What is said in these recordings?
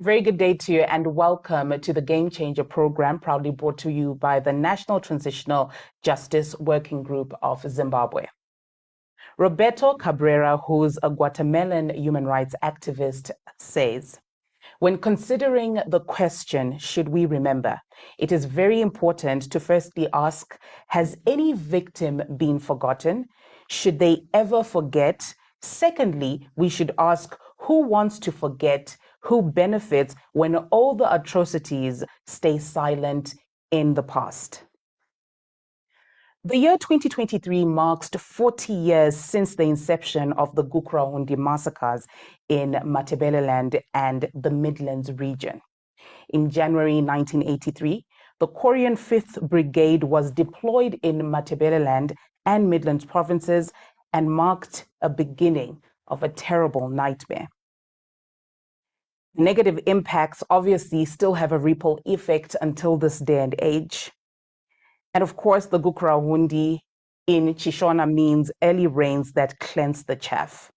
Very good day to you and welcome to the Game Changer program, proudly brought to you by the National Transitional Justice Working Group of Zimbabwe. Roberto Cabrera, who's a Guatemalan human rights activist, says, when considering the question, should we remember, it is very important to firstly ask, has any victim been forgotten? Should they ever forget? Secondly, we should ask, who wants to forget? Who benefits when all the atrocities stay silent in the past? The year 2023 marks 40 years since the inception of the Gukurahundi massacres in Matabeleland and the Midlands region. In January 1983, the Korean 5th Brigade was deployed in Matabeleland and Midlands provinces and marked a beginning of a terrible nightmare. Negative impacts obviously still have a ripple effect until this day and age. And of course, the Gukurahundi in Chishona means early rains that cleanse the chaff.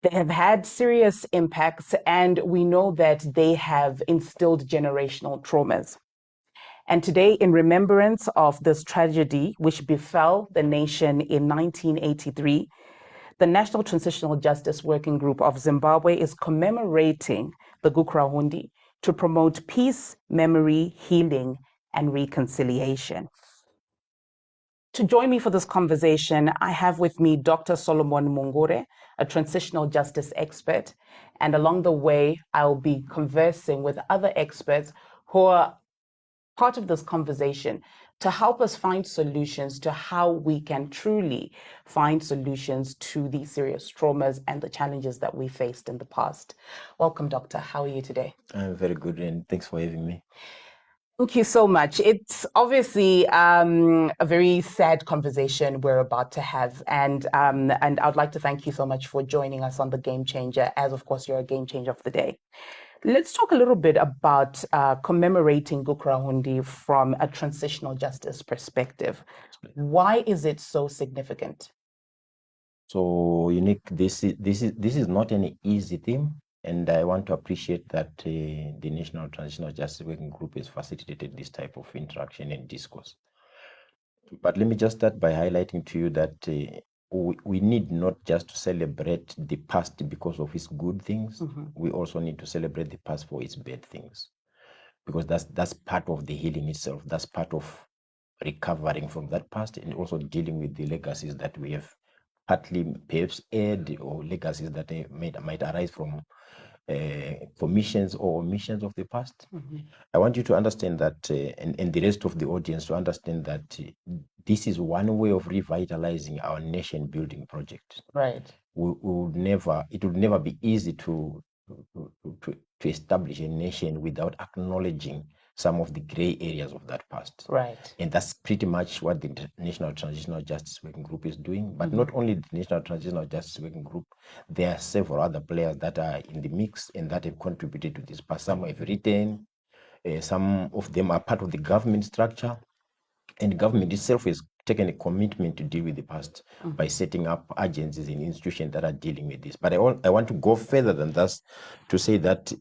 They have had serious impacts, and we know that they have instilled generational traumas. And today, in remembrance of this tragedy which befell the nation in 1983, the National Transitional Justice Working Group of Zimbabwe is commemorating the Gukurahundi to promote peace, memory, healing, and reconciliation. To join me for this conversation, I have with me Dr. Solomon Mungure, a transitional justice expert, and along the way, I'll be conversing with other experts who are part of this conversation to help us find solutions to how we can truly find solutions to these serious traumas and the challenges that we faced in the past. Welcome, Doctor. How are you today? I'm very good, and thanks for having me. Thank you so much. It's obviously a very sad conversation we're about to have, and I'd like to thank you so much for joining us on the Game Changer, as of course you're a Game Changer of the day. Let's talk a little bit about commemorating Gukurahundi from a transitional justice perspective. Why is it so significant? So, Unique, this is not an easy theme, and I want to appreciate that the National Transitional Justice Working Group has facilitated this type of interaction and discourse. But let me just start by highlighting to you that we need not just to celebrate the past because of its good things. We also need to celebrate the past for its bad things, because that's part of the healing itself. That's part of recovering from that past and also dealing with the legacies that we have partly perhaps aired, or legacies that might arise from commissions or omissions of the past. I want you to understand that, and the rest of the audience to understand that this is one way of revitalizing our nation building project. Right. It would never be easy to establish a nation without acknowledging some of the gray areas of that past. Right. And that's pretty much what the National Transitional Justice Working Group is doing. But not only the National Transitional Justice Working Group, there are several other players that are in the mix and that have contributed to this past. Some have written, some of them are part of the government structure, and the government itself has taken a commitment to deal with the past by setting up agencies and institutions that are dealing with this. But I want to go further than that to say that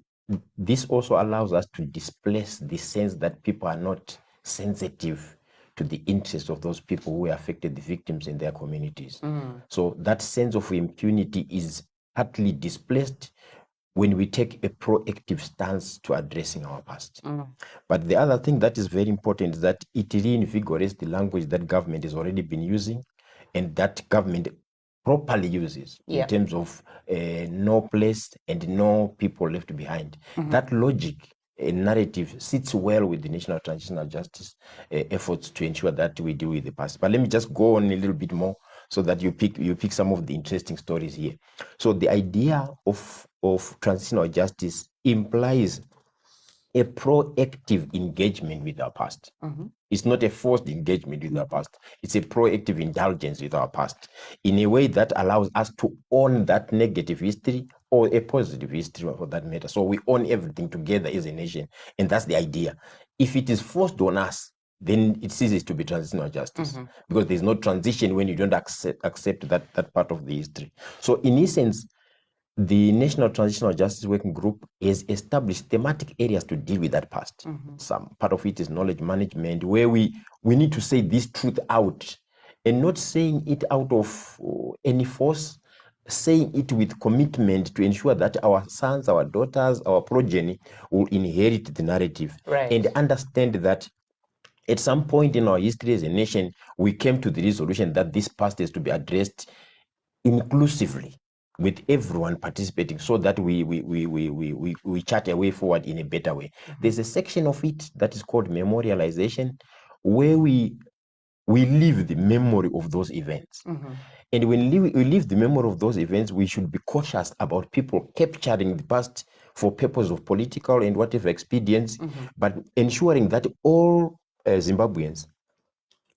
this also allows us to displace the sense that people are not sensitive to the interests of those people who affected, the victims in their communities. So that sense of impunity is partly displaced when we take a proactive stance to addressing our past. But the other thing that is very important is that it reinvigorates the language that government has already been using and that government properly uses in terms of no place and no people left behind. That logic narrative sits well with the National Transitional Justice efforts to ensure that we deal with the past. But let me just go on a little bit more so that you pick some of the interesting stories here. So the idea of transitional justice implies a proactive engagement with our past. It's not a forced engagement with our past. It's a proactive indulgence with our past in a way that allows us to own that negative history or a positive history for that matter. So we own everything together as a nation. And that's the idea. If it is forced on us, then it ceases to be transitional justice because there's no transition when you don't accept that part of the history. So in essence, the National Transitional Justice Working Group has established thematic areas to deal with that past. Some part of it is knowledge management, where we need to say this truth out and not saying it out of any force, saying it with commitment to ensure that our sons, our daughters, our progeny will inherit the narrative and understand that at some point in our history as a nation, we came to the resolution that this past is to be addressed inclusively with everyone participating so that we chart a way forward in a better way. There's a section of it that is called memorialization, where we live the memory of those events. And when we live the memory of those events, we should be cautious about people capturing the past for purpose of political and whatever expedience, but ensuring that all Zimbabweans,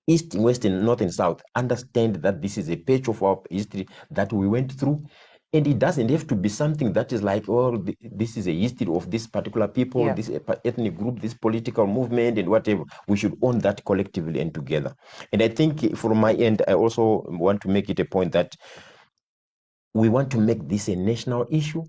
East, West, and North and South, understand that this is a page of our history that we went through. And it doesn't have to be something that is like, oh, this is a history of this particular people, this ethnic group, this political movement, and whatever. We should own that collectively and together. And I think from my end, I also want to make it a point that we want to make this a national issue.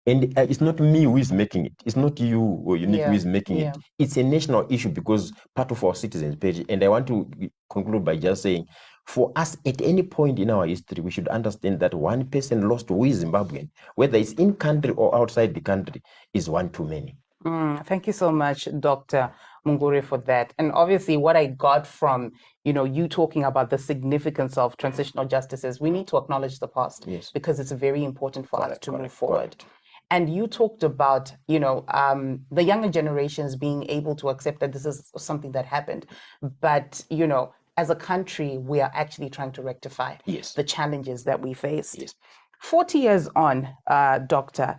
And it's not me who is making it. It's not you or Unique who is making it. It's a national issue because part of our citizens page. And I want to conclude by just saying, for us, at any point in our history, we should understand that one person lost who is Zimbabwean, whether it's in country or outside the country, is one too many. Thank you so much, Dr. Mungure, for that. And obviously, what I got from you talking about the significance of transitional justice is we need to acknowledge the past because it's very important for us to move forward. And you talked about, the younger generations being able to accept that this is something that happened. But, as a country, we are actually trying to rectify the challenges that we faced. 40 years on, Doctor,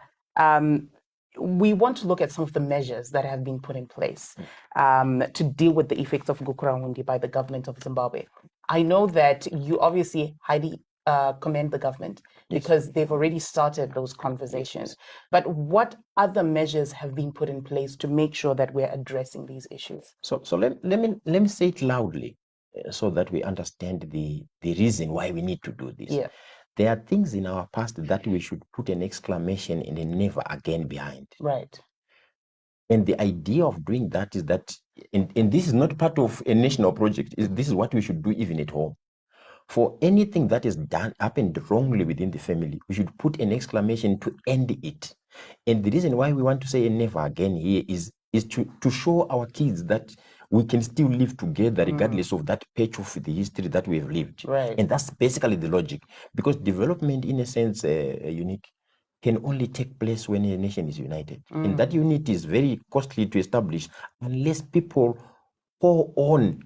we want to look at some of the measures that have been put in place to deal with the effects of Gukurahundi by the government of Zimbabwe. I know that you obviously highly commend the government because they've already started those conversations. But what other measures have been put in place to make sure that we're addressing these issues? So let me say it loudly so that we understand the reason why we need to do this. There are things in our past that we should put an exclamation and a never again behind. And the idea of doing that is that, and this is not part of a national project, this is what we should do even at home. For anything that is happened wrongly within the family, we should put an exclamation to end it. And the reason why we want to say never again here is to show our kids that we can still live together regardless of that patch of the history that we've lived. And that's basically the logic. Because development, in a sense, Unique, can only take place when a nation is united. And that unity is very costly to establish unless people pour on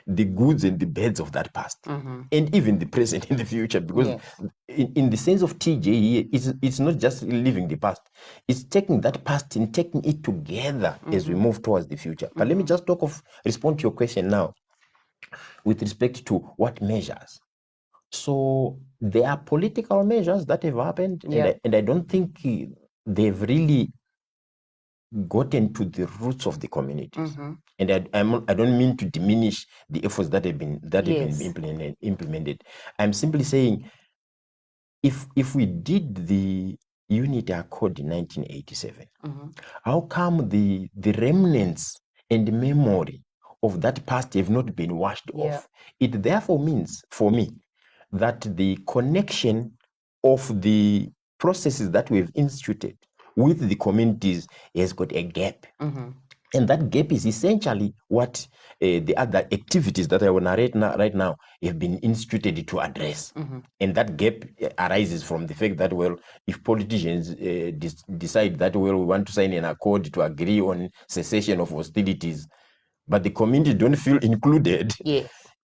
the goods and the bads of that past, and even the present and the future, because in the sense of TJ here, it's not just living the past, it's taking that past and taking it together as we move towards the future. But let me just respond to your question now with respect to what measures. So there are political measures that have happened, and I don't think they've really gotten to the roots of the communities. And I don't mean to diminish the efforts that have been implemented. I'm simply saying, if we did the Unity Accord in 1987, how come the remnants and memory of that past have not been washed off? It therefore means, for me, that the connection of the processes that we've instituted with the communities has got a gap. And that gap is essentially what the other activities that I will narrate right now have been instituted to address. And that gap arises from the fact that, well, if politicians decide that, well, we want to sign an accord to agree on cessation of hostilities, but the community don't feel included,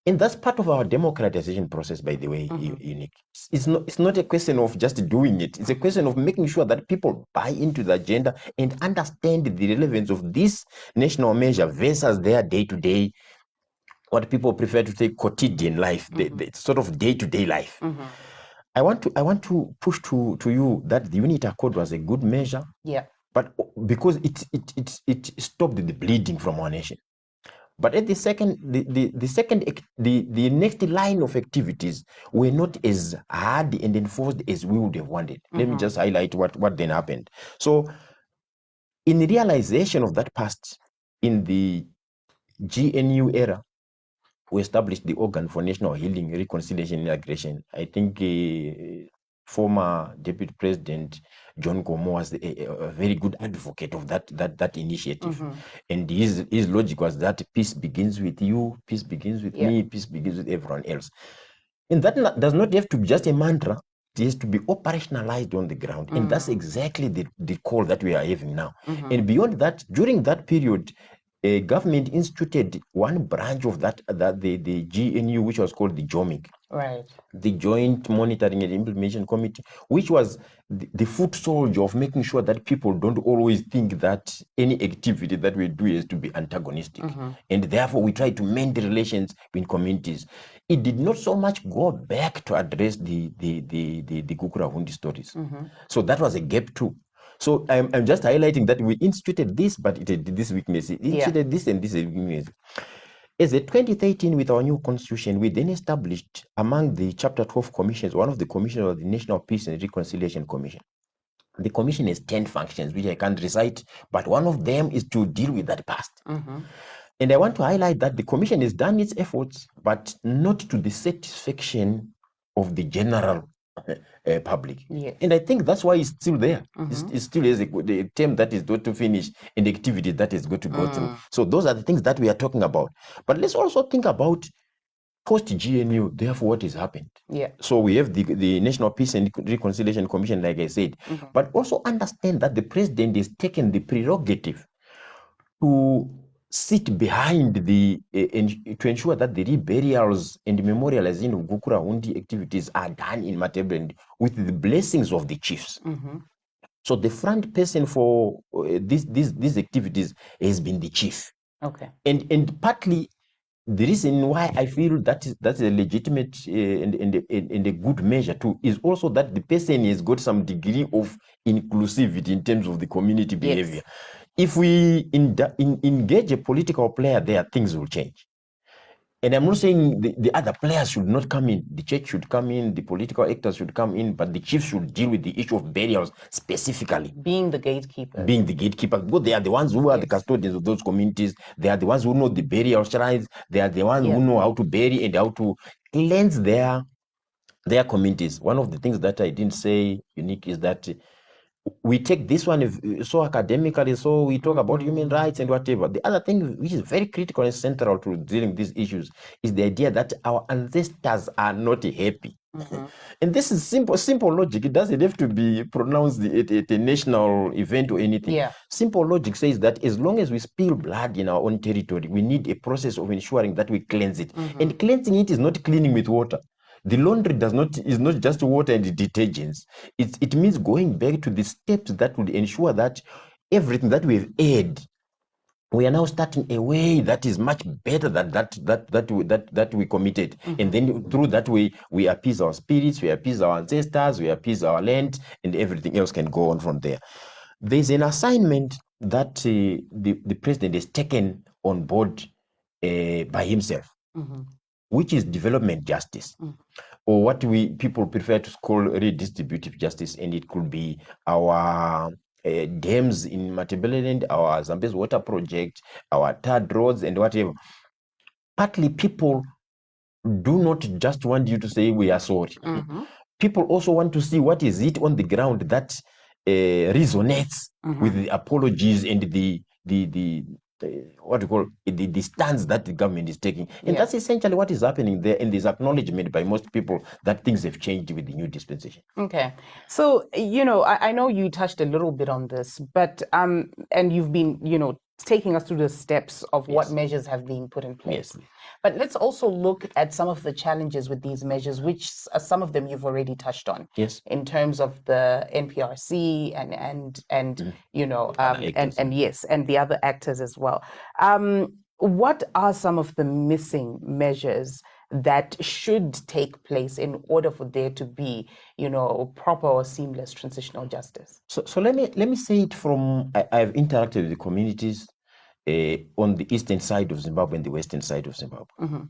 And that's part of our democratization process, by the way, Unique. It's not a question of just doing it. It's a question of making sure that people buy into the agenda and understand the relevance of this national measure versus their day-to-day, what people prefer to say quotidian life, the sort of day-to-day life. I want to push to you that the unit accord was a good measure. Yeah. But because it stopped the bleeding from our nation. But at the next line of activities were not as hard and enforced as we would have wanted. Let me just highlight what then happened. So in realization of that past, in the GNU era, we established the organ for national healing, reconciliation, and integration. I think former Deputy President John Gomo was a very good advocate of that initiative. And his logic was that peace begins with you, peace begins with me, peace begins with everyone else. And that does not have to be just a mantra. It has to be operationalized on the ground. And that's exactly the call that we are having now. And beyond that, during that period, a government instituted one branch of that the GNU, which was called the JOMIC. Right. The Joint Monitoring and Implementation Committee, which was the foot soldier of making sure that people don't always think that any activity that we do is to be antagonistic. And therefore, we try to mend the relations between communities. It did not so much go back to address the Gukurahundi stories. So that was a gap too. So I'm just highlighting that we instituted this, but it had this weakness. It instituted this and this weakness. As a 2013, with our new constitution, we then established among the Chapter 12 commissions, one of the commissions was the National Peace and Reconciliation Commission. The commission has 10 functions, which I can't recite, but one of them is to deal with that past. And I want to highlight that the commission has done its efforts, but not to the satisfaction of the general public. And I think that's why it's still there. It still is a term that is going to finish and the activity that is going to go through. So those are the things that we are talking about. But let's also think about post-GNU, therefore, what has happened. So we have the National Peace and Reconciliation Commission, like I said, but also understand that the president has taken the prerogative to sit behind to ensure that the reburials and memorializing of Gukurahundi activities are done in Matebeleland with the blessings of the chiefs. So the front person for these activities has been the chief. Okay. And partly the reason why I feel that's a legitimate and a good measure too is also that the person has got some degree of inclusivity in terms of the community behavior. If we engage a political player there, things will change. And I'm not saying the other players should not come in. The church should come in, the political actors should come in, but the chiefs should deal with the issue of burials specifically. Being the gatekeeper. Being the gatekeeper. Because they are the ones who are the custodians of those communities. They are the ones who know the burial shrines. They are the ones who know how to bury and how to cleanse their communities. One of the things that I didn't say, Unique, is that we take this one so academically, so we talk about human rights and whatever. The other thing which is very critical and central to dealing with these issues is the idea that our ancestors are not happy. And this is simple logic. It doesn't have to be pronounced at a national event or anything. Simple logic says that as long as we spill blood in our own territory, we need a process of ensuring that we cleanse it. And cleansing it is not cleaning with water. The laundry is not just water and detergents. It means going back to the steps that would ensure that everything that we've aired, we are now starting a way that is much better than that we committed. And then through that way, we appease our spirits, we appease our ancestors, we appease our land, and everything else can go on from there. There's an assignment that the president has taken on board by himself, which is development justice, or what people prefer to call redistributive justice. And it could be our dams in Matebeleland, our Zambezi water project, our third roads, and whatever. Partly people do not just want you to say we are sorry. People also want to see what is it on the ground that resonates with the apologies and the what you call the stance that the government is taking. And that's essentially what is happening there. And there's acknowledgement by most people that things have changed with the new dispensation. Okay. So, I know you touched a little bit on this, but, and you've been, taking us through the steps of what Yes. measures have been put in place. Yes. But let's also look at some of the challenges with these measures, which some of them you've already touched on. Yes. In terms of the NPRC and you know and yes, and the other actors as well. What are some of the missing measures that should take place in order for there to be, you know, proper or seamless transitional justice? So let me say it from I've interacted with the communities on the eastern side of Zimbabwe and the western side of Zimbabwe. Mm-hmm.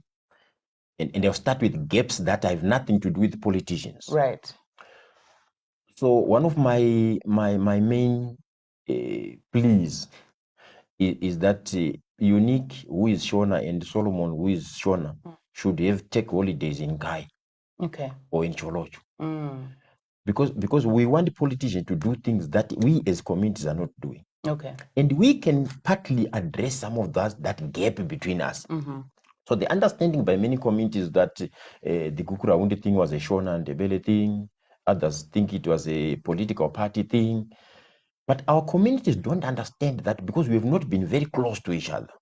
And I'll start with gaps that have nothing to do with politicians. Right. So one of my main pleas is that Unique, who is Shona, and Solomon, who is Shona, should have take holidays in Gai, okay, or in Cholocho. Because we want politicians to do things that we as communities are not doing. Okay. And we can partly address some of that gap between us. Mm-hmm. So the understanding by many communities that the Gukurahundi thing was a Shona and a Bere thing, others think it was a political party thing. But our communities don't understand that because we have not been very close to each other.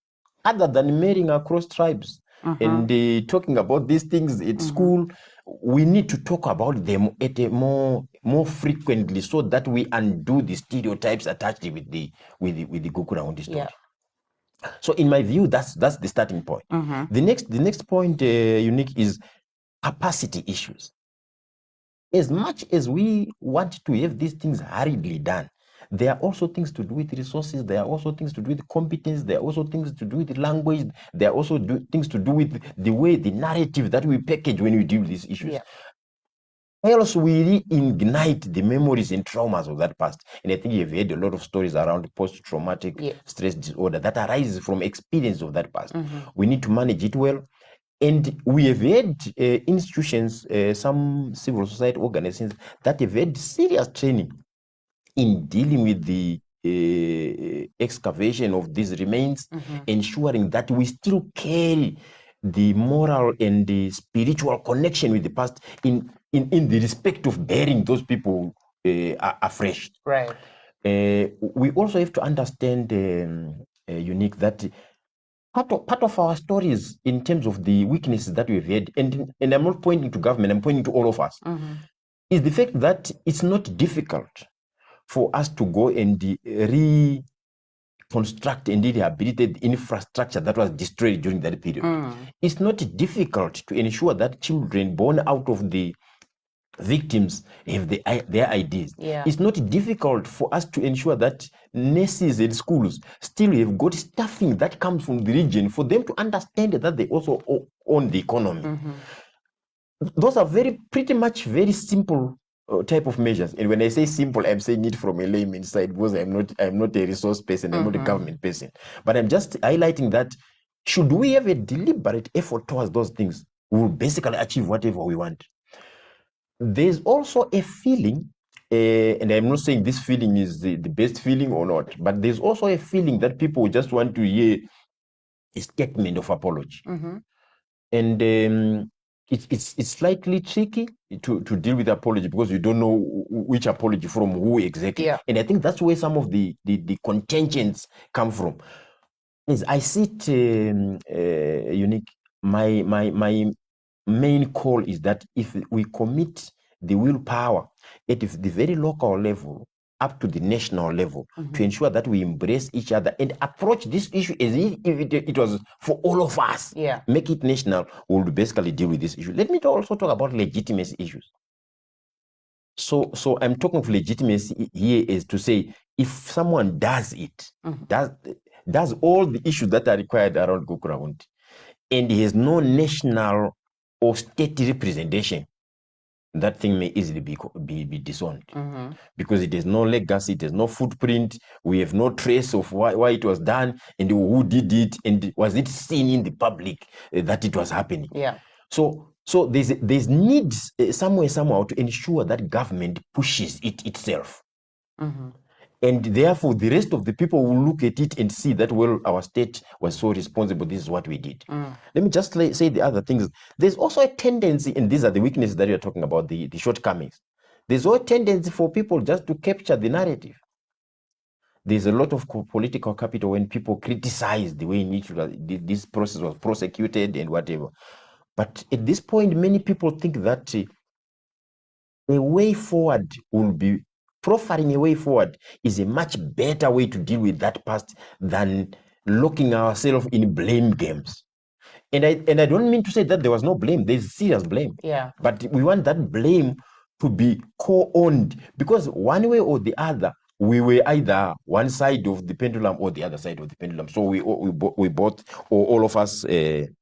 Other than marrying across tribes and talking about these things at school, we need to talk about them at a more frequently so that we undo the stereotypes attached with the Gukurahundi story. Yeah. So in my view, that's the starting point. The next point, Unique, is capacity issues. As much as we want to have these things hurriedly done, there are also things to do with resources. There are also things to do with competence. There are also things to do with language. There are also things to do with the way, the narrative that we package when we deal with these issues. Yeah. Else we reignite the memories and traumas of that past. And I think you've heard a lot of stories around post-traumatic stress disorder that arises from experience of that past. We need to manage it well. And we have had institutions, some civil society organizations that have had serious training in dealing with the excavation of these remains, ensuring that we still carry the moral and the spiritual connection with the past in the respect of burying those people afresh. Right. We also have to understand, Unique, that part of our stories in terms of the weaknesses that we've had, and I'm not pointing to government, I'm pointing to all of us, is the fact that it's not difficult for us to go and reconstruct and rehabilitate the infrastructure that was destroyed during that period. It's not difficult to ensure that children born out of the victims have their IDs. Yeah. It's not difficult for us to ensure that nurses and schools still have got staffing that comes from the region for them to understand that they also own the economy. Those are pretty much very simple type of measures. And when I say simple, I'm saying it from a layman's side because I'm not a resource person, I'm not a government person. But I'm just highlighting that should we have a deliberate effort towards those things, we will basically achieve whatever we want. There's also a feeling, and I'm not saying this feeling is the best feeling or not, but there's also a feeling that people just want to hear a statement of apology. And it's slightly tricky to deal with apology because you don't know which apology from who exactly. Yeah. And I think that's where some of the contentions come from. As I see it, Unique, my main call is that if we commit the willpower at the very local level up to the national level to ensure that we embrace each other and approach this issue as if it was for all of us, make it national, we'll basically deal with this issue. Let me also talk about legitimacy issues. So I'm talking of legitimacy here is to say if someone does it, does all the issues that are required around Gukurahundi, and he has no national or state representation, that thing may easily be disowned because it has no legacy, it has no footprint. We have no trace of why it was done and who did it, and was it seen in the public that it was happening. Yeah. So there's needs somehow to ensure that government pushes it itself. And therefore, the rest of the people will look at it and see that, well, our state was so responsible. This is what we did. Let me just say the other things. There's also a tendency, and these are the weaknesses that you're talking about, the shortcomings. There's also a tendency for people just to capture the narrative. there's a lot of political capital when people criticize the way in which this process was prosecuted and whatever. But at this point, many people think that a way forward will be profiling a way forward is a much better way to deal with that past than locking ourselves in blame games. And I don't mean to say that there was no blame. There's serious blame. Yeah. But we want that blame to be co-owned, because one way or the other, we were either one side of the pendulum or the other side of the pendulum. So we both, or all of us, then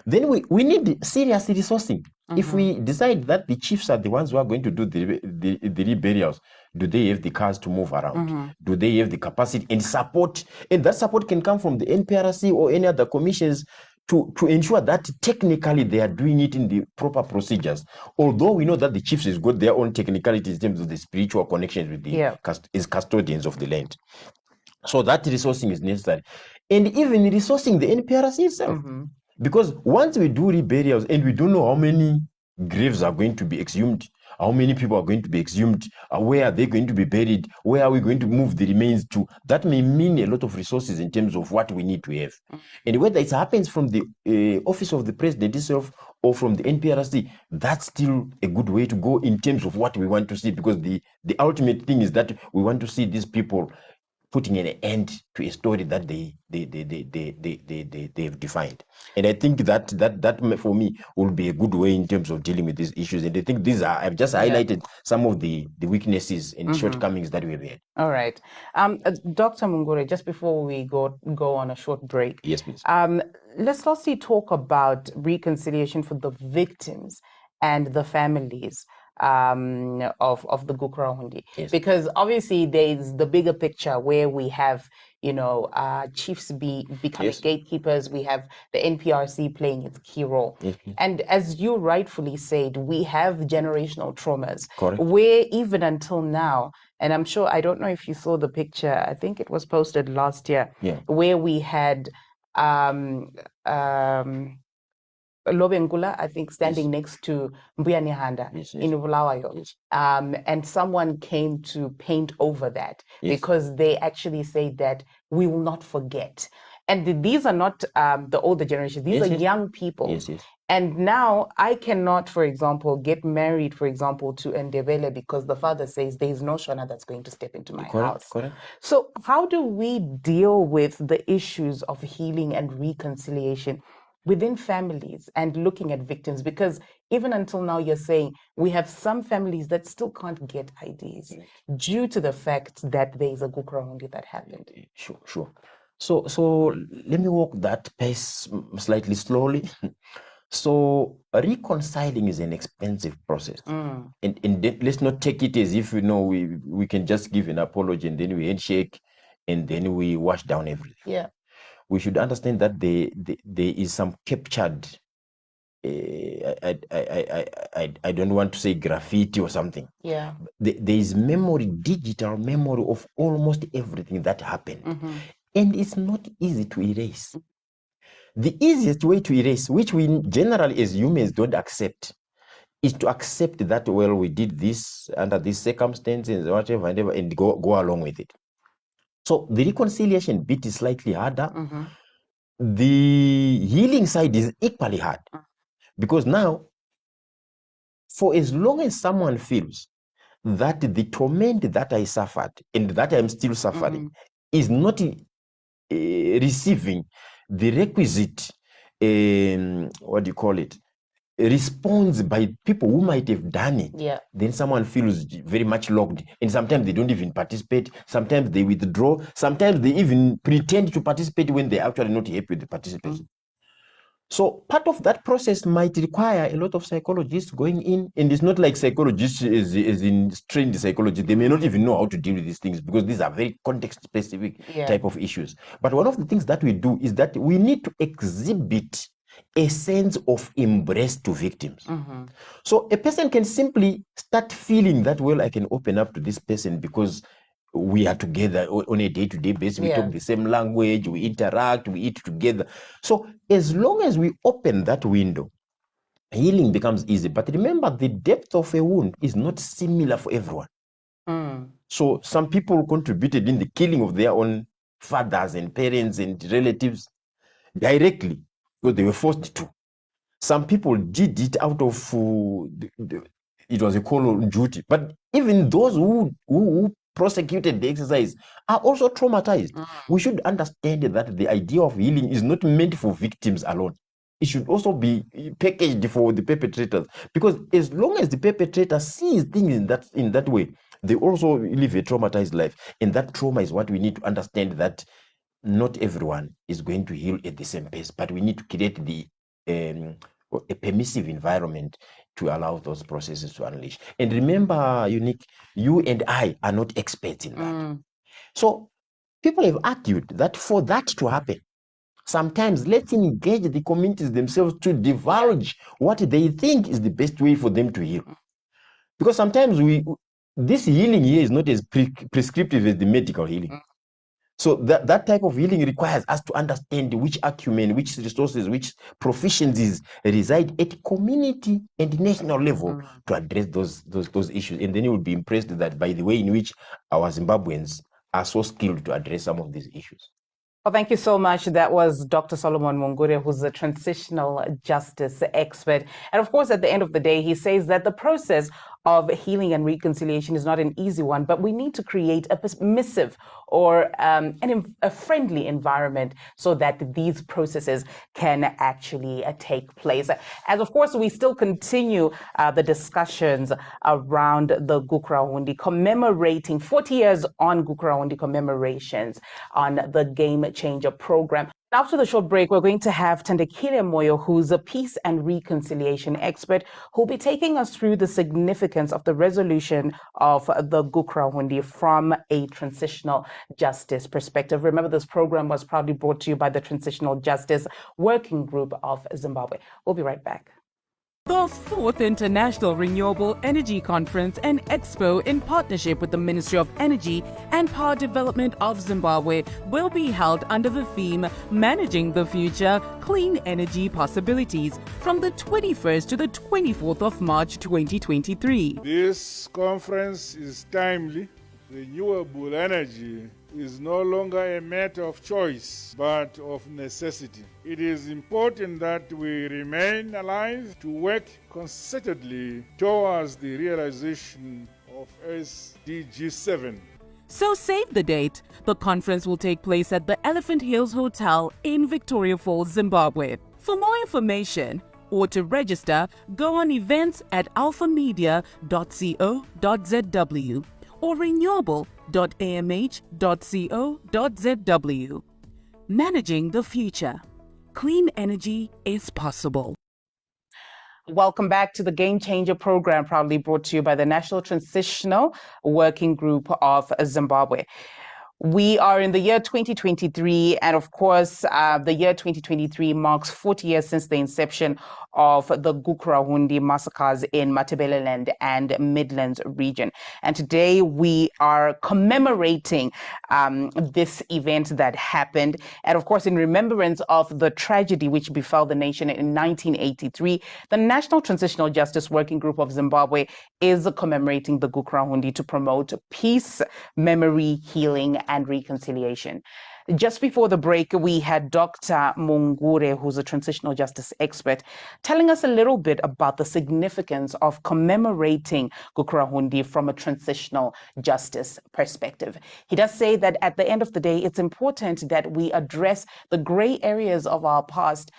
we need serious resourcing. If we decide that the chiefs are the ones who are going to do the burials, do they have the cars to move around? Do they have the capacity and support? And that support can come from the NPRC or any other commissions to ensure that technically they are doing it in the proper procedures. Although we know that the chiefs has got their own technicalities in terms of the spiritual connections with the custodians of the land. So that resourcing is necessary. And even resourcing the NPRC itself. Because once we do reburials and we don't know how many graves are going to be exhumed, how many people are going to be exhumed, where are they going to be buried, where are we going to move the remains to, that may mean a lot of resources in terms of what we need to have. And whether it happens from the office of the president itself or from the NPRC, that's still a good way to go in terms of what we want to see, because the ultimate thing is that we want to see these people putting an end to a story that they have defined. And I think that for me will be a good way in terms of dealing with these issues. And I think these are, I've just highlighted some of the weaknesses and shortcomings that we've had. All right. Dr. Mungure, just before we go on a short break. Yes, please. Let's lastly talk about reconciliation for the victims and the families of the Gukurahundi. Yes. Because obviously there's the bigger picture where we have, chiefs becoming gatekeepers, we have the NPRC playing its key role. Yes. And as you rightfully said, we have generational traumas. Correct. Where even until now, and I'm sure, I don't know if you saw the picture, I think it was posted last year, where we had Lobengula, I think, standing next to Mbuyani in Bulawayo. And someone came to paint over that because they actually say that we will not forget. And these are not the older generation, these are young people. And now I cannot, for example, get married, for example, to Ndebele because the father says there is no Shona that's going to step into my house. Correct. So how do we deal with the issues of healing and reconciliation within families and looking at victims? Because even until now, you're saying we have some families that still can't get IDs due to the fact that there is a Gukurahundi that happened. Sure. So let me walk that pace slightly slowly. So reconciling is an expensive process. And let's not take it as if, we can just give an apology and then we handshake and then we wash down everything. We should understand that there is some captured, I don't want to say graffiti or something. There is memory, digital memory of almost everything that happened. And it's not easy to erase. The easiest way to erase, which we generally as humans don't accept, is to accept that, well, we did this under these circumstances, whatever, and go along with it. So the reconciliation bit is slightly harder. The healing side is equally hard. Because now, for as long as someone feels that the torment that I suffered and that I'm still suffering is not receiving the requisite, response by people who might have done it, then someone feels very much locked. And sometimes they don't even participate. Sometimes they withdraw. Sometimes they even pretend to participate when they're actually not happy with the participation. So part of that process might require a lot of psychologists going in, and it's not like psychologists is in trained psychology. They may not even know how to deal with these things because these are very context-specific type of issues. But one of the things that we do is that we need to exhibit a sense of embrace to victims. So a person can simply start feeling that, well, I can open up to this person because we are together on a day-to-day basis. We talk the same language, we interact, we eat together. So as long as we open that window, healing becomes easy. But remember, the depth of a wound is not similar for everyone. So some people contributed in the killing of their own fathers and parents and relatives directly because they were forced to. Some people did it out of it was a call on duty. But even those who prosecuted the exercise are also traumatized. We should understand that the idea of healing is not meant for victims alone. It should also be packaged for the perpetrators, because as long as the perpetrator sees things in that way, they also live a traumatized life. And that trauma is what we need to understand, that not everyone is going to heal at the same pace, but we need to create a permissive environment to allow those processes to unleash. And remember, Unique, you and I are not experts in that. So people have argued that for that to happen, sometimes let's engage the communities themselves to divulge what they think is the best way for them to heal. Because sometimes this healing here is not as prescriptive as the medical healing. So that type of healing requires us to understand which acumen, which resources, which proficiencies reside at community and national level to address those issues. And then you will be impressed that by the way in which our Zimbabweans are so skilled to address some of these issues. Well, thank you so much. That was Dr. Solomon Mungure, who's a transitional justice expert. And of course, at the end of the day, he says that the process of healing and reconciliation is not an easy one, but we need to create a permissive or a friendly environment so that these processes can actually take place. As of course, we still continue the discussions around the Gukurahundi, commemorating 40 years on Gukurahundi commemorations on the Game Changer program. After the short break, we're going to have Thandekile Moyo, who's a peace and reconciliation expert, who'll be taking us through the significance of the resolution of the Gukurahundi from a transitional justice perspective. Remember, this program was proudly brought to you by the Transitional Justice Working Group of Zimbabwe. We'll be right back. The 4th International Renewable Energy Conference and Expo, in partnership with the Ministry of Energy and Power Development of Zimbabwe, will be held under the theme Managing the Future, Clean Energy Possibilities, from the 21st to the 24th of March 2023. This conference is timely. Renewable energy is no longer a matter of choice, but of necessity. It is important that we remain alive to work concertedly towards the realization of SDG 7. So save the date. The conference will take place at the Elephant Hills Hotel in Victoria Falls, Zimbabwe. For more information or to register, go on events at alphamedia.co.zw or renewable.amh.co.zw. Managing the future. Clean energy is possible. Welcome back to the Game Changer program, proudly brought to you by the National Transitional Working Group of Zimbabwe. We are in the year 2023, and of course, the year 2023 marks 40 years since the inception of the Gukurahundi massacres in Matabeleland and Midlands region. And today we are commemorating this event that happened. And of course, in remembrance of the tragedy which befell the nation in 1983, the National Transitional Justice Working Group of Zimbabwe is commemorating the Gukurahundi to promote peace, memory, healing, and reconciliation. Just before the break, we had Dr. Mungure, who's a transitional justice expert, telling us a little bit about the significance of commemorating Gukurahundi from a transitional justice perspective. He does say that at the end of the day, it's important that we address the gray areas of our past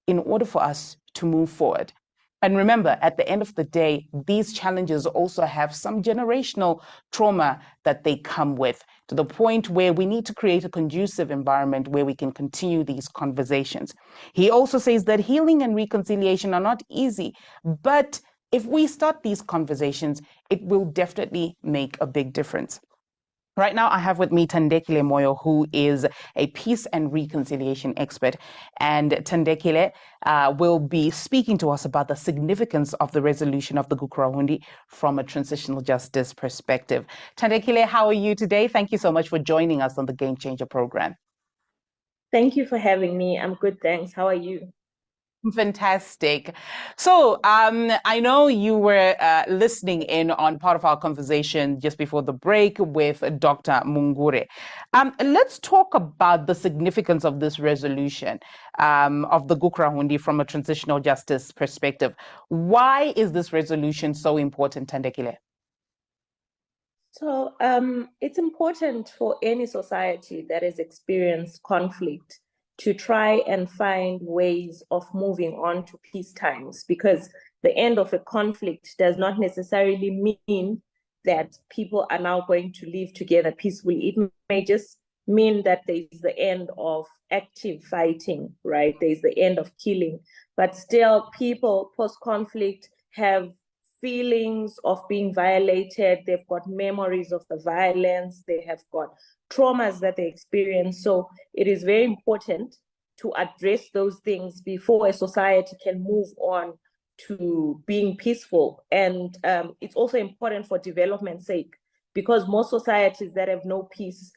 in order for us to move forward. And remember, at the end of the day, these challenges also have some generational trauma that they come with, to the point where we need to create a conducive environment where we can continue these conversations. He also says that healing and reconciliation are not easy, but if we start these conversations, it will definitely make a big difference. Right now, I have with me Thandekile Moyo, who is a peace and reconciliation expert. And Thandekile will be speaking to us about the significance of the resolution of the Gukurahundi from a transitional justice perspective. Thandekile, how are you today? Thank you so much for joining us on the Game Changer program. Thank you for having me. I'm good, thanks. How are you? Fantastic. So I know you were listening in on part of our conversation just before the break with Dr. Mungure. Let's talk about the significance of this resolution of the Gukurahundi from a transitional justice perspective. Why is this resolution so important, Thandekile? So it's important for any society that has experienced conflict to try and find ways of moving on to peace times, because the end of a conflict does not necessarily mean that people are now going to live together peacefully. It may just mean that there is the end of active fighting, right? There's the end of killing, but still people post-conflict have feelings of being violated. They've got memories of the violence. They have got traumas that they experience. So it is very important to address those things before a society can move on to being peaceful. And it's also important for development's sake, because most societies that have no peace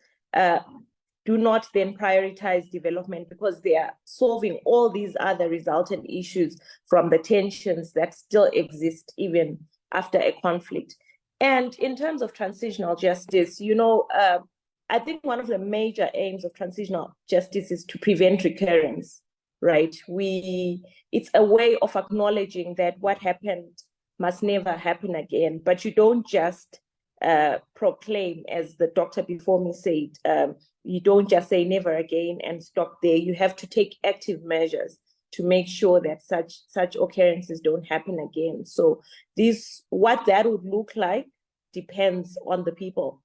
do not then prioritize development, because they are solving all these other resultant issues from the tensions that still exist even after a conflict. And in terms of transitional justice, you know, I think one of the major aims of transitional justice is to prevent recurrence, right? It's a way of acknowledging that what happened must never happen again, but you don't just proclaim, as the doctor before me said, you don't just say never again and stop there. You have to take active measures to make sure that such occurrences don't happen again. So what that would look like depends on the people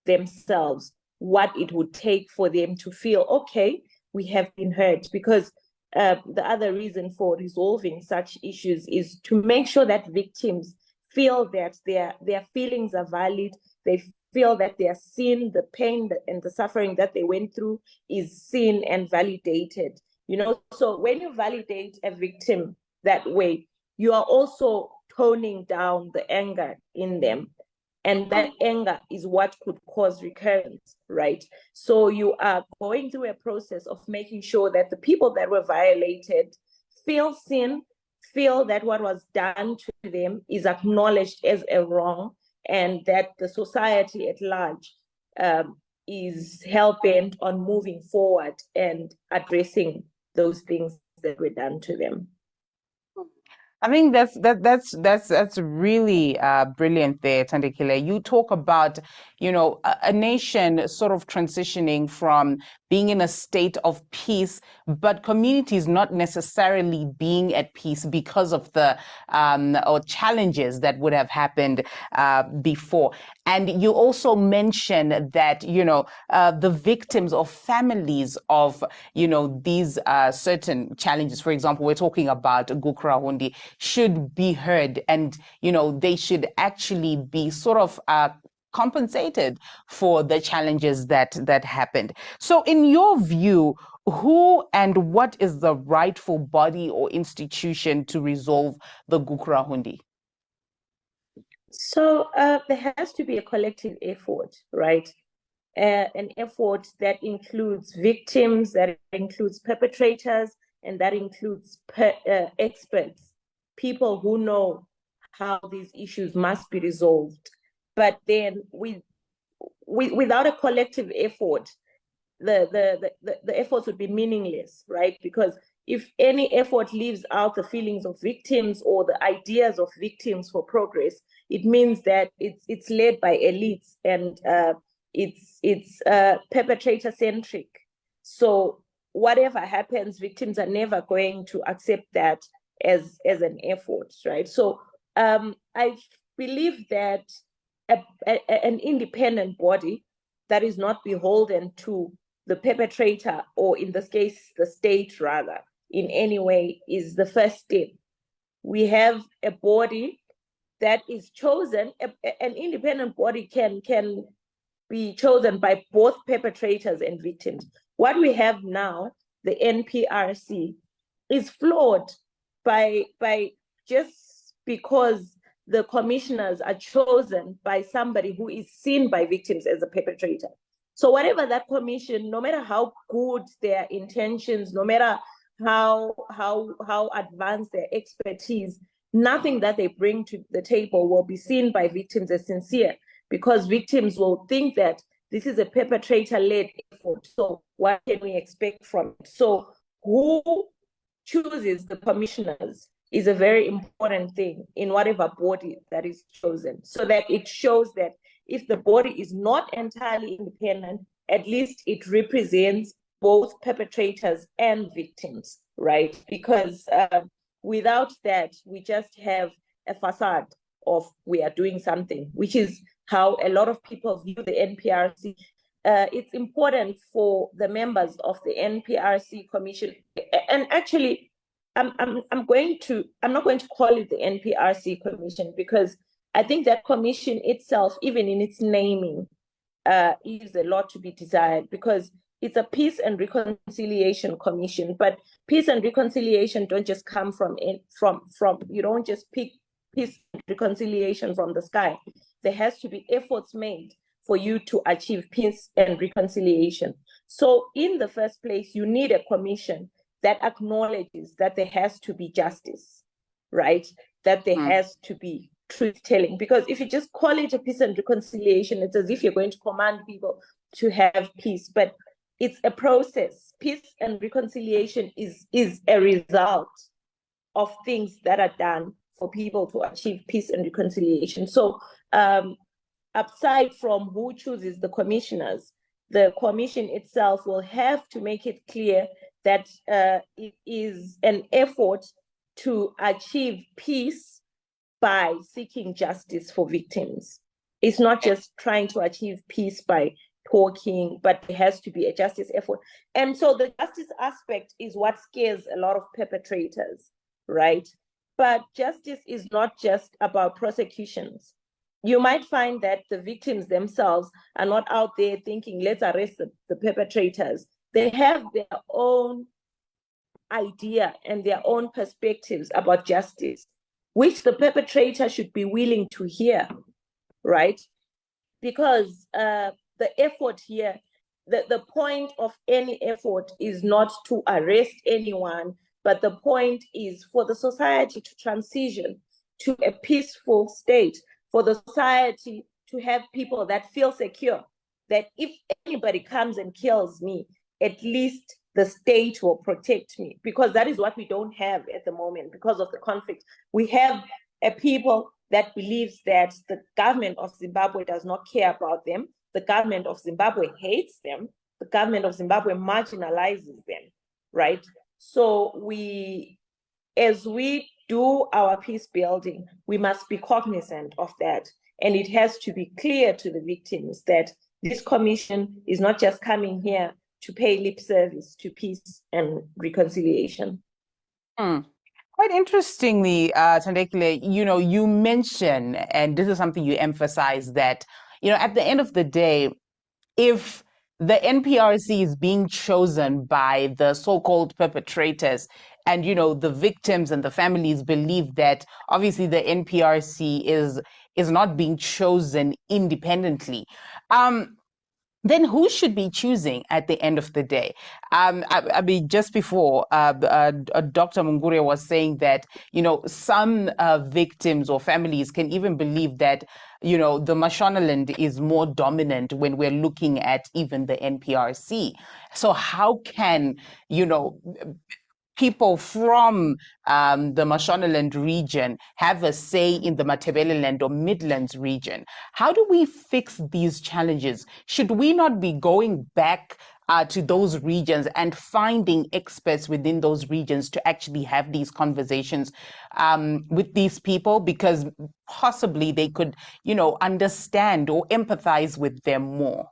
themselves, what it would take for them to feel, okay, we have been heard. Because the other reason for resolving such issues is to make sure that victims feel that their feelings are valid. They feel that they are seen, the pain and the suffering that they went through is seen and validated. You know, so when you validate a victim that way, you are also toning down the anger in them. And that anger is what could cause recurrence, right? So you are going through a process of making sure that the people that were violated feel seen, feel that what was done to them is acknowledged as a wrong, and that the society at large is hell-bent on moving forward and addressing those things that were done to them. I think that's really brilliant there, Thandekile. You talk about, you know, a nation sort of transitioning from being in a state of peace, but communities not necessarily being at peace because of the or challenges that would have happened before. And you also mentioned that, you know, the victims or families of, you know, these certain challenges, for example, we're talking about Gukurahundi, should be heard, and, you know, they should actually be sort of compensated for the challenges that happened. So in your view, who and what is the rightful body or institution to resolve the Gukurahundi? So there has to be a collective effort, right? An effort that includes victims, that includes perpetrators, and that includes experts, people who know how these issues must be resolved. But then without a collective effort, the efforts would be meaningless, right? Because if any effort leaves out the feelings of victims or the ideas of victims for progress, it means that it's led by elites, and it's perpetrator centric. So whatever happens, victims are never going to accept that as an effort, right? So I believe that an independent body that is not beholden to the perpetrator, or in this case, the state rather, in any way, is the first step. We have a body that is chosen, an independent body can be chosen by both perpetrators and victims. What we have now, the NPRC, is flawed by just because the commissioners are chosen by somebody who is seen by victims as a perpetrator. So whatever that commission, no matter how good their intentions, no matter how advanced their expertise, nothing that they bring to the table will be seen by victims as sincere, because victims will think that this is a perpetrator-led effort. So what can we expect from it? So who chooses the commissioners is a very important thing in whatever body that is chosen, so that it shows that if the body is not entirely independent, at least it represents both perpetrators and victims, right? Because without that, we just have a facade of we are doing something, which is how a lot of people view the NPRC. It's important for the members of the NPRC Commission, and actually, I'm not going to call it the NPRC Commission, because I think that commission itself, even in its naming, leaves a lot to be desired, because it's a peace and reconciliation commission. But peace and reconciliation don't just come from you don't just pick peace and reconciliation from the sky. There has to be efforts made for you to achieve peace and reconciliation. So in the first place, you need a commission that acknowledges that there has to be justice, right? That there has to be truth-telling. Because if you just call it a peace and reconciliation, it's as if you're going to command people to have peace. But it's a process. Peace and reconciliation is a result of things that are done for people to achieve peace and reconciliation. So aside from who chooses the commissioners, the commission itself will have to make it clear that it is an effort to achieve peace by seeking justice for victims. It's not just trying to achieve peace by talking, but it has to be a justice effort. And so the justice aspect is what scares a lot of perpetrators, right? But justice is not just about prosecutions. You might find that the victims themselves are not out there thinking, let's arrest the perpetrators. They have their own idea and their own perspectives about justice, which the perpetrator should be willing to hear, right? Because the effort here, the point of any effort is not to arrest anyone, but the point is for the society to transition to a peaceful state, for the society to have people that feel secure, that if anybody comes and kills me, at least the state will protect me, because that is what we don't have at the moment because of the conflict. We have a people that believes that the government of Zimbabwe does not care about them. The government of Zimbabwe hates them. The government of Zimbabwe marginalizes them, right? So as we do our peace building, we must be cognizant of that. And it has to be clear to the victims that this commission is not just coming here to pay lip service to peace and reconciliation. Quite interestingly, Thandekile, you mention, and this is something you emphasize, that, at the end of the day, if the NPRC is being chosen by the so-called perpetrators, and, the victims and the families believe that obviously the NPRC is not being chosen independently, then who should be choosing at the end of the day? I mean, just before, Dr. Mungure was saying that, some victims or families can even believe that, the Mashonaland is more dominant when we're looking at even the NPRC. So how can, people from the Mashonaland region have a say in the Matabeleland or Midlands region? How do we fix these challenges? Should we not be going back to those regions and finding experts within those regions to actually have these conversations with these people? Because possibly they could, understand or empathize with them more.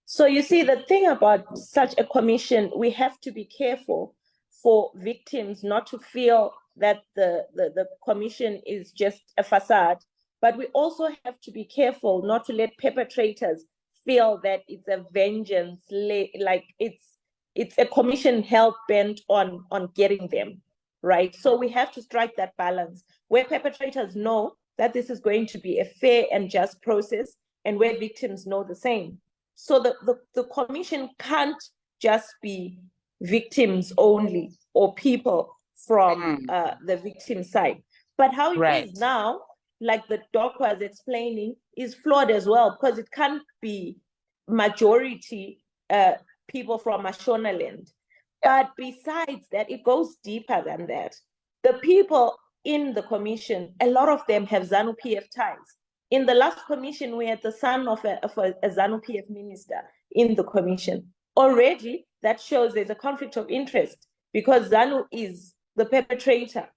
So you see, the thing about such a commission, we have to be careful for victims not to feel that the commission is just a facade, but we also have to be careful not to let perpetrators feel that it's a vengeance, like it's a commission hell bent on getting them, right? So we have to strike that balance where perpetrators know that this is going to be a fair and just process, and where victims know the same. So the commission can't just be victims only or people from the victim side. But how it is now, like the doc was explaining, is flawed as well, because it can't be majority people from Mashonaland. But besides that, it goes deeper than that. The people in the commission, a lot of them have ZANU-PF ties. In the last commission, we had the son of a ZANU-PF minister in the commission. Already, that shows there's a conflict of interest, because ZANU is the perpetrator,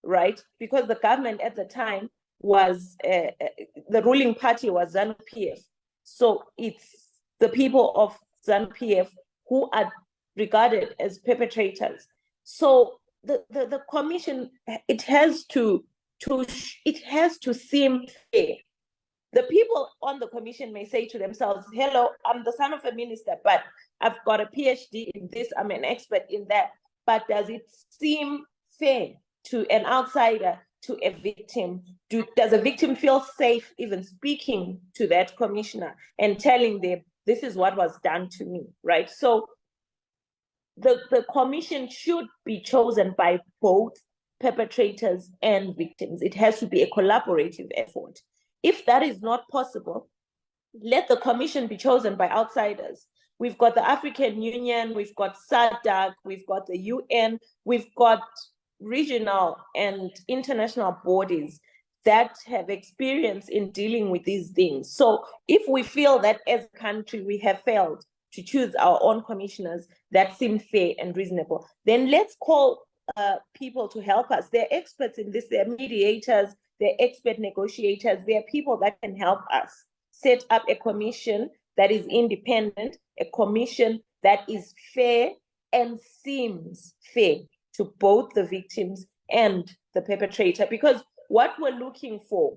right? Because the government at the time was, the ruling party was ZANU-PF. So it's the people of ZANU-PF who are regarded as perpetrators. So the commission, it has to seem fair. The people on the commission may say to themselves, hello, I'm the son of a minister, but I've got a PhD in this, I'm an expert in that. But does it seem fair to an outsider, to a victim? Does a victim feel safe even speaking to that commissioner and telling them, this is what was done to me, right? So the commission should be chosen by both perpetrators and victims. It has to be a collaborative effort. If that is not possible, let the commission be chosen by outsiders. We've got the African Union, we've got SADC, we've got the UN, we've got regional and international bodies that have experience in dealing with these things. So if we feel that as a country we have failed to choose our own commissioners that seem fair and reasonable, then let's call people to help us. They're experts in this, they're mediators, they're expert negotiators, they're people that can help us set up a commission that is independent, a commission that is fair and seems fair to both the victims and the perpetrator. Because what we're looking for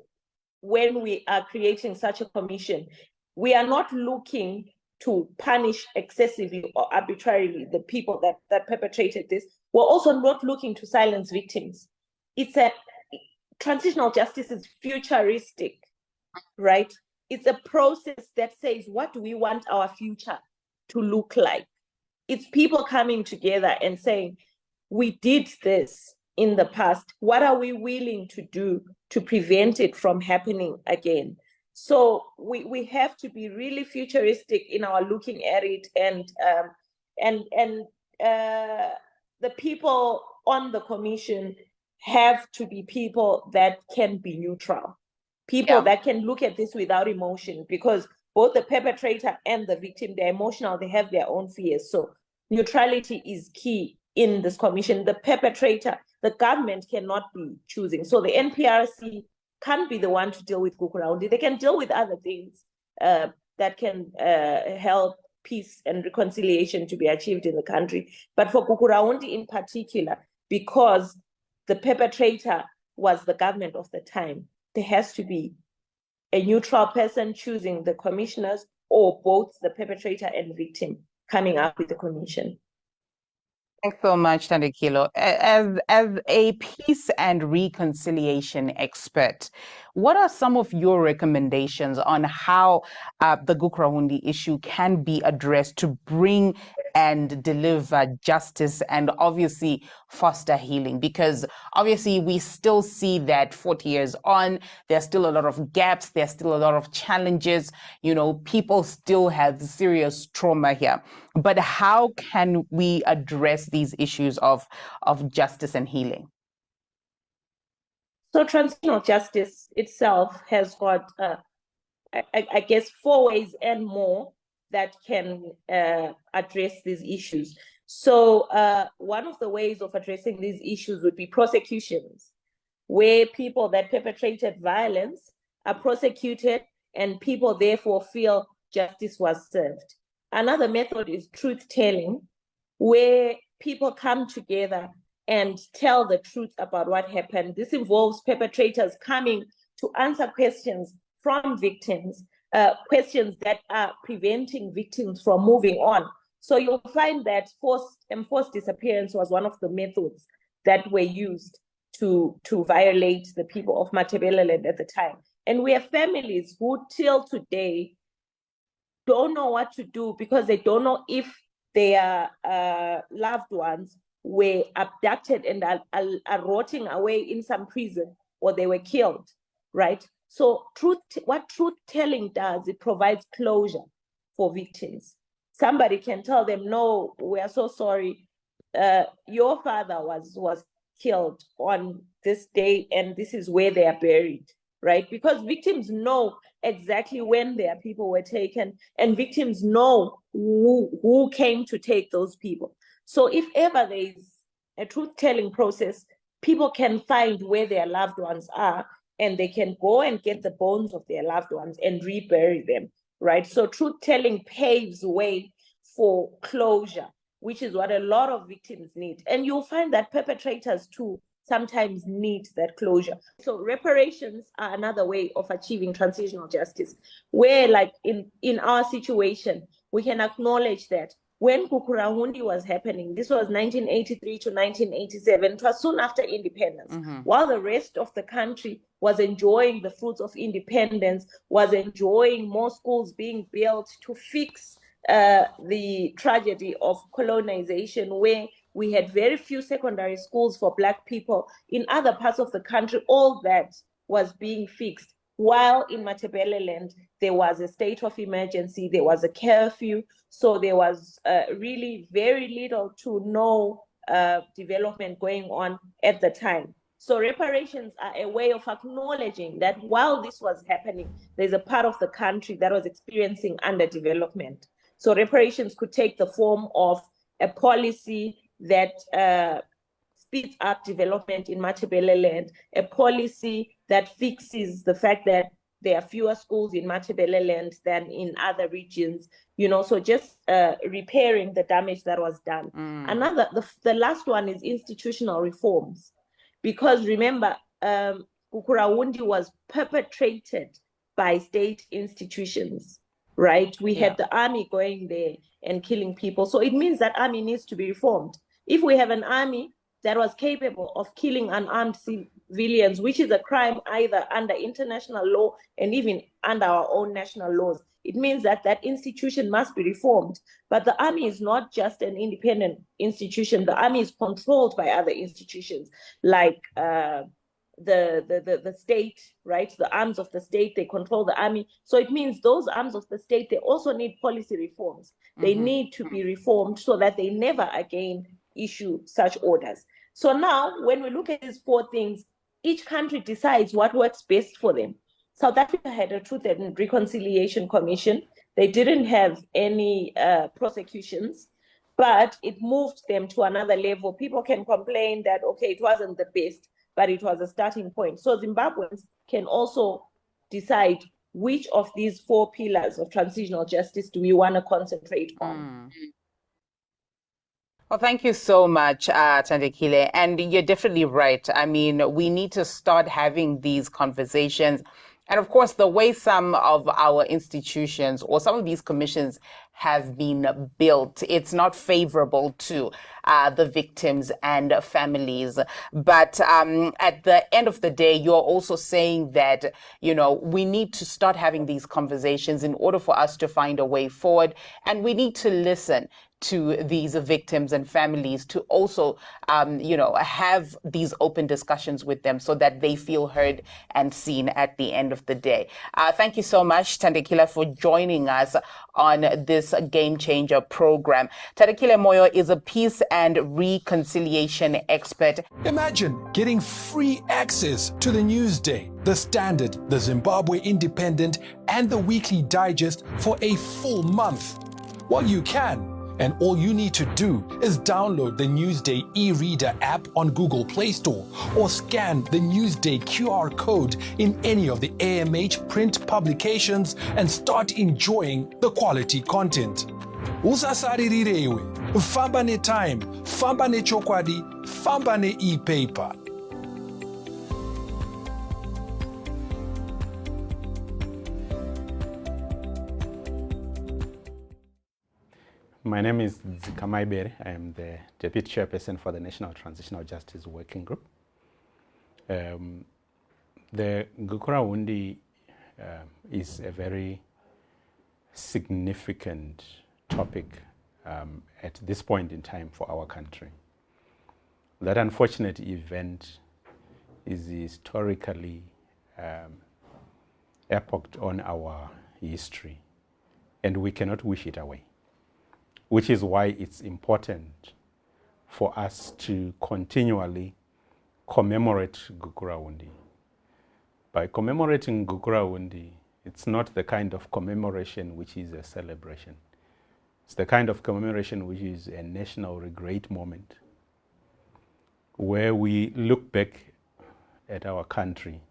when we are creating such a commission, we are not looking to punish excessively or arbitrarily the people that perpetrated this. We're also not looking to silence victims. Transitional justice is futuristic, right? It's a process that says, what do we want our future to look like? It's people coming together and saying, we did this in the past. What are we willing to do to prevent it from happening again? So we have to be really futuristic in our looking at it, and the people on the commission have to be people that can be neutral, people that can look at this without emotion, because both the perpetrator and the victim, they're emotional, they have their own fears. So neutrality is key in this commission. The perpetrator, the government cannot be choosing. So the NPRC can't be the one to deal with Gukurahundi. They can deal with other things that can help peace and reconciliation to be achieved in the country. But for Gukurahundi in particular, because the perpetrator was the government of the time, there has to be a neutral person choosing the commissioners, or both the perpetrator and victim coming up with the commission. Thanks so much, Thandikilo. As a peace and reconciliation expert, what are some of your recommendations on how the Gukurahundi issue can be addressed to bring and deliver justice and obviously foster healing? Because obviously we still see that 40 years on, there's still a lot of gaps, there's still a lot of challenges, people still have serious trauma here. But how can we address these issues of justice and healing? So transitional justice itself has got, I guess, 4 ways and more that can address these issues. So one of the ways of addressing these issues would be prosecutions, where people that perpetrated violence are prosecuted and people therefore feel justice was served. Another method is truth-telling, where people come together and tell the truth about what happened. This involves perpetrators coming to answer questions from victims, questions that are preventing victims from moving on. So you'll find that enforced disappearance was one of the methods that were used to violate the people of Matabeleland at the time. And we have families who till today don't know what to do, because they don't know if their loved ones were abducted and are rotting away in some prison, or they were killed, right? So what truth-telling does, it provides closure for victims. Somebody can tell them, no, we are so sorry. Your father was killed on this day, and this is where they are buried, right? Because victims know exactly when their people were taken, and victims know who came to take those people. So if ever there is a truth-telling process, people can find where their loved ones are, and they can go and get the bones of their loved ones and rebury them, right? So truth-telling paves way for closure, which is what a lot of victims need. And you'll find that perpetrators too sometimes need that closure. So reparations are another way of achieving transitional justice, where like in our situation, we can acknowledge that when Gukurahundi was happening, this was 1983 to 1987, it was soon after independence, while the rest of the country was enjoying the fruits of independence, was enjoying more schools being built to fix the tragedy of colonization, where we had very few secondary schools for Black people. In other parts of the country, all that was being fixed. While in Matabeleland, there was a state of emergency, there was a curfew, so there was really very little to no development going on at the time. So reparations are a way of acknowledging that while this was happening, there's a part of the country that was experiencing underdevelopment. So reparations could take the form of a policy that speeds up development in Matabeleland, a policy that fixes the fact that there are fewer schools in Matabeleland than in other regions, you know, so just repairing the damage that was done. The last one is institutional reforms, because remember, Gukurahundi was perpetrated by state institutions, right? We had the army going there and killing people. So it means that army needs to be reformed. If we have an army that was capable of killing unarmed civilians, which is a crime either under international law and even under our own national laws, it means that that institution must be reformed. But the army is not just an independent institution. The army is controlled by other institutions like the state, right? The arms of the state, they control the army. So it means those arms of the state, they also need policy reforms. They need to be reformed so that they never again issue such orders. So now when we look at these four things, each country decides what works best for them. South Africa had a Truth and Reconciliation Commission. They didn't have any prosecutions, but it moved them to another level. People can complain that, okay, it wasn't the best, but it was a starting point. So Zimbabweans can also decide which of these four pillars of transitional justice do we want to concentrate on. Well, thank you so much, Thandekile. And you're definitely right. I mean, we need to start having these conversations. And of course, the way some of our institutions or some of these commissions have been built, it's not favorable to the victims and families. But at the end of the day, you're also saying that, you know, we need to start having these conversations in order for us to find a way forward. And we need to listen to these victims and families to also, you know, have these open discussions with them so that they feel heard and seen at the end of the day. Thank you so much, Thandekile, for joining us on this Game Changer program. Thandekile Moyo is a peace and reconciliation expert. Imagine getting free access to the Newsday, the Standard, the Zimbabwe Independent, and the Weekly Digest for a full month. Well, you can. And all you need to do is download the Newsday e-reader app on Google Play Store or scan the Newsday QR code in any of the AMH print publications and start enjoying the quality content. Usasaririrewe, famba ne time, famba ne chokwadi, famba ne e-paper. My name is Dzikamai Bere. I am the Deputy Chairperson for the National Transitional Justice Working Group. The Gukurahundi is a very significant topic at this point in time for our country. That unfortunate event is historically epoched on our history, and we cannot wish it away, which is why it's important for us to continually commemorate Gukurahundi. By commemorating Gukurahundi, it's not the kind of commemoration which is a celebration. It's the kind of commemoration which is a national regret moment, where we look back at our country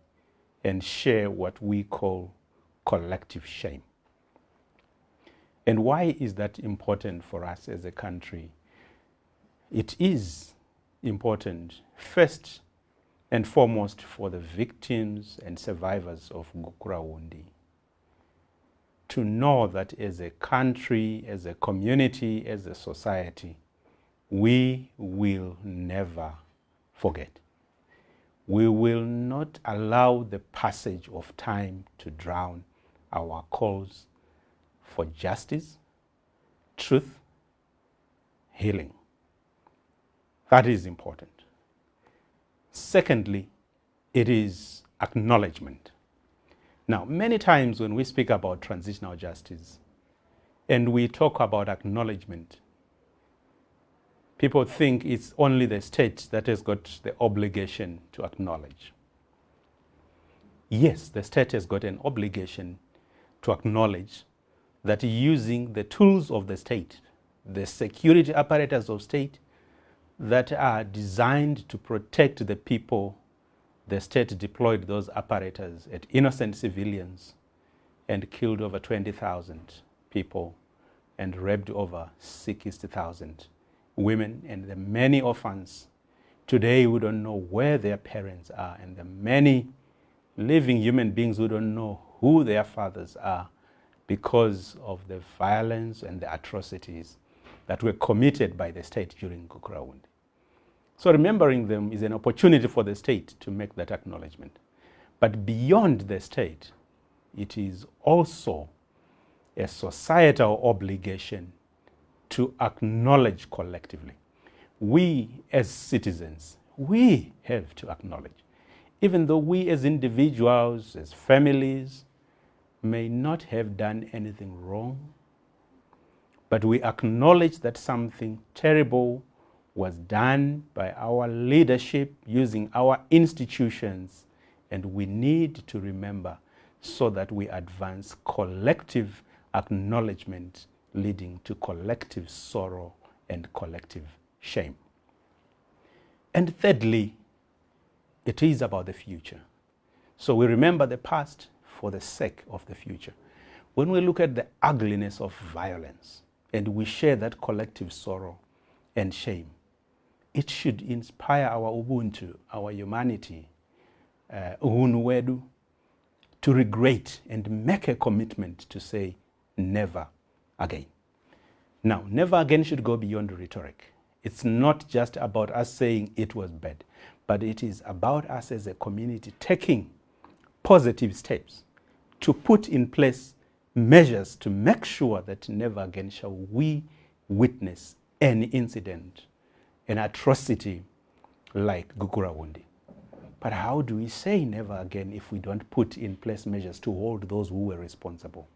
and share what we call collective shame. And why is that important for us as a country? It is important, first and foremost, for the victims and survivors of Gukurahundi to know that as a country, as a community, as a society, we will never forget. We will not allow the passage of time to drown our calls for justice, truth, healing. That is important. Secondly, it is acknowledgement. Now, many times when we speak about transitional justice and we talk about acknowledgement, people think it's only the state that has got the obligation to acknowledge. Yes, the state has got an obligation to acknowledge that using the tools of the state, the security apparatus of state that are designed to protect the people, the state deployed those apparatus at innocent civilians and killed over 20,000 people and raped over 60,000 women and the many orphans. Today we don't know where their parents are, and the many living human beings who don't know who their fathers are because of the violence and the atrocities that were committed by the state during Gukurahundi. So remembering them is an opportunity for the state to make that acknowledgement. But beyond the state, it is also a societal obligation to acknowledge collectively. We as citizens, we have to acknowledge. Even though we as individuals, as families, may not have done anything wrong, but we acknowledge that something terrible was done by our leadership using our institutions, and we need to remember so that we advance collective acknowledgement leading to collective sorrow and collective shame. And thirdly, it is about the future. So we remember the past for the sake of the future. When we look at the ugliness of violence and we share that collective sorrow and shame, it should inspire our Ubuntu, our humanity, uhunu wedu, to regret and make a commitment to say never again. Now, never again should go beyond rhetoric. It's not just about us saying it was bad, but it is about us as a community taking positive steps to put in place measures to make sure that never again shall we witness any incident, an atrocity like Gukurahundi. But how do we say never again if we don't put in place measures to hold those who were responsible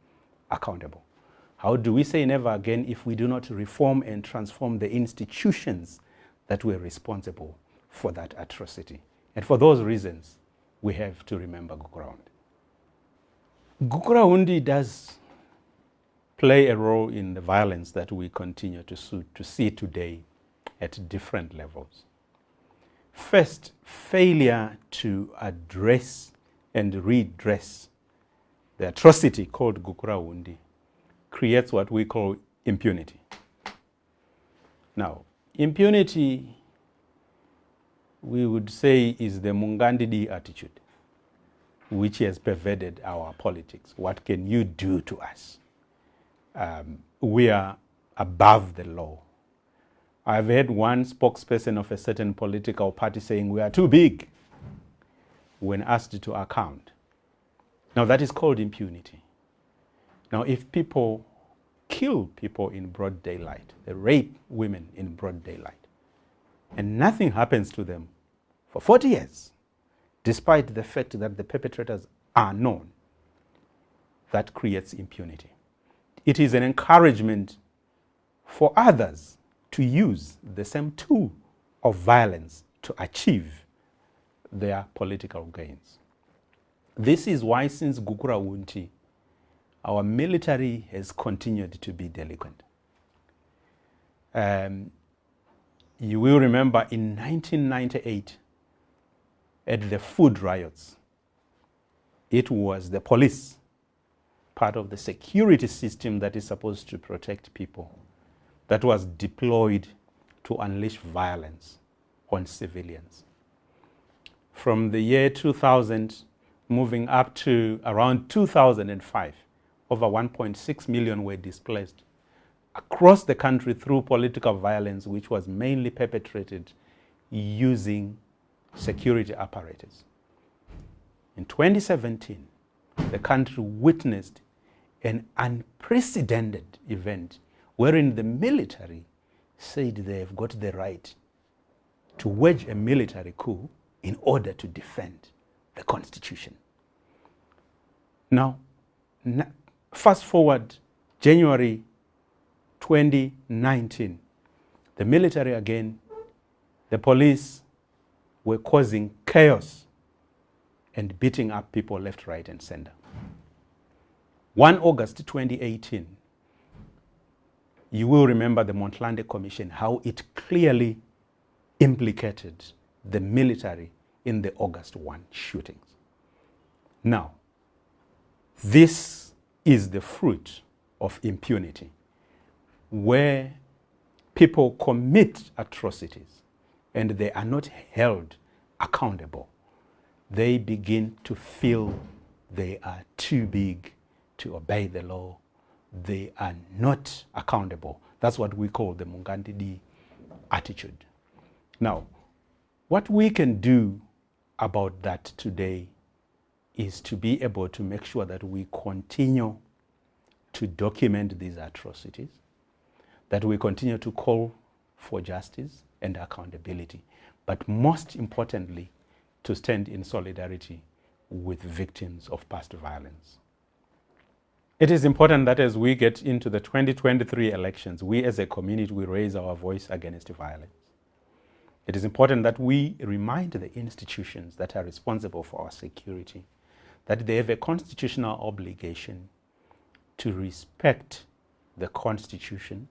accountable? How do we say never again if we do not reform and transform the institutions that were responsible for that atrocity? And for those reasons, we have to remember Gukurahundi. Gukurahundi does play a role in the violence that we continue to see today at different levels. First, failure to address and redress the atrocity called Gukurahundi creates what we call impunity. Now, impunity, we would say, is the Mungandidi attitude, which has pervaded our politics. What can you do to us? We are above the law. I've heard one spokesperson of a certain political party saying we are too big when asked to account. Now that is called impunity. Now if people kill people in broad daylight. They rape women in broad daylight. And nothing happens to them for 40 years, despite the fact that the perpetrators are known. That creates impunity. It is an encouragement for others to use the same tool of violence to achieve their political gains. This is why since Gukurahundi, our military has continued to be delinquent. You will remember in 1998, at the food riots, it was the police, part of the security system that is supposed to protect people, that was deployed to unleash violence on civilians. From the year 2000, moving up to around 2005, over 1.6 million were displaced across the country through political violence, which was mainly perpetrated using security apparatus. In 2017, the country witnessed an unprecedented event wherein the military said they have got the right to wage a military coup in order to defend the Constitution. Now, fast forward January 2019, the military again, the police were causing chaos and beating up people left, right, and center. 1 August 2018, you will remember the Montlandy Commission, how it clearly implicated the military in the August 1 shootings. Now, this is the fruit of impunity, where people commit atrocities and they are not held accountable. They begin to feel they are too big to obey the law. They are not accountable. That's what we call the Mungandidi attitude. Now, what we can do about that today is to be able to make sure that we continue to document these atrocities, that we continue to call for justice and accountability, but most importantly, to stand in solidarity with victims of past violence. It is important that as we get into the 2023 elections, we as a community, we raise our voice against violence. It is important that we remind the institutions that are responsible for our security that they have a constitutional obligation to respect the Constitution,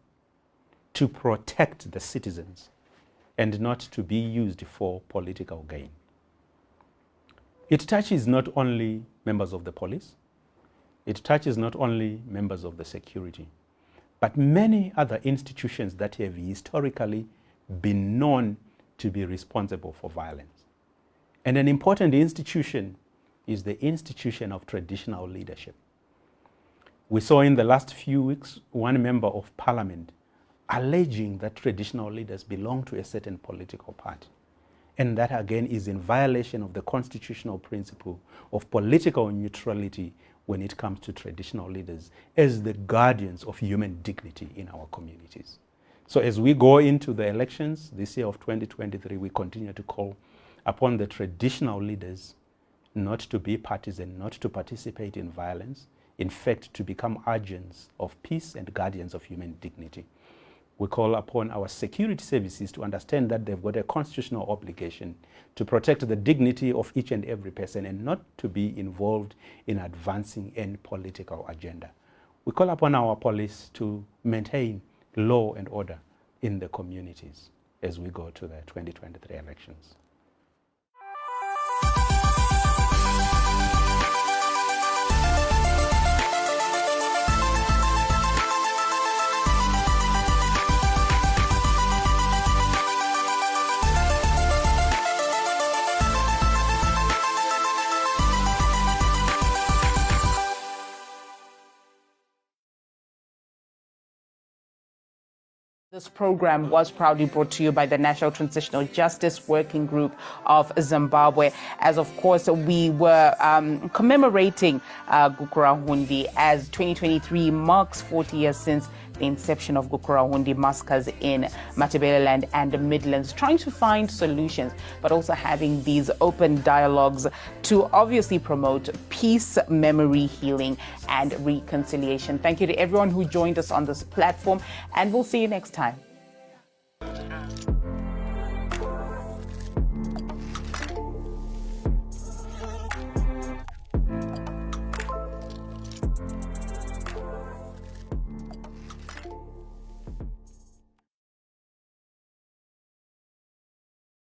to protect the citizens, and not to be used for political gain. It touches not only members of the police, it touches not only members of the security, but many other institutions that have historically been known to be responsible for violence. And an important institution is the institution of traditional leadership. We saw in the last few weeks one member of parliament alleging that traditional leaders belong to a certain political party. And that again is in violation of the constitutional principle of political neutrality when it comes to traditional leaders as the guardians of human dignity in our communities. So as we go into the elections this year of 2023, we continue to call upon the traditional leaders not to be partisan, not to participate in violence, in fact, to become agents of peace and guardians of human dignity. We call upon our security services to understand that they've got a constitutional obligation to protect the dignity of each and every person and not to be involved in advancing any political agenda. We call upon our police to maintain law and order in the communities as we go to the 2023 elections. The This program was proudly brought to you by the National Transitional Justice Working Group of Zimbabwe, as of course we were commemorating Gukurahundi, as 2023 marks 40 years since the inception of Gukurahundi massacres in Matabeleland and the Midlands, trying to find solutions, but also having these open dialogues to obviously promote peace, memory, healing, and reconciliation. Thank you to everyone who joined us on this platform, and we'll see you next time.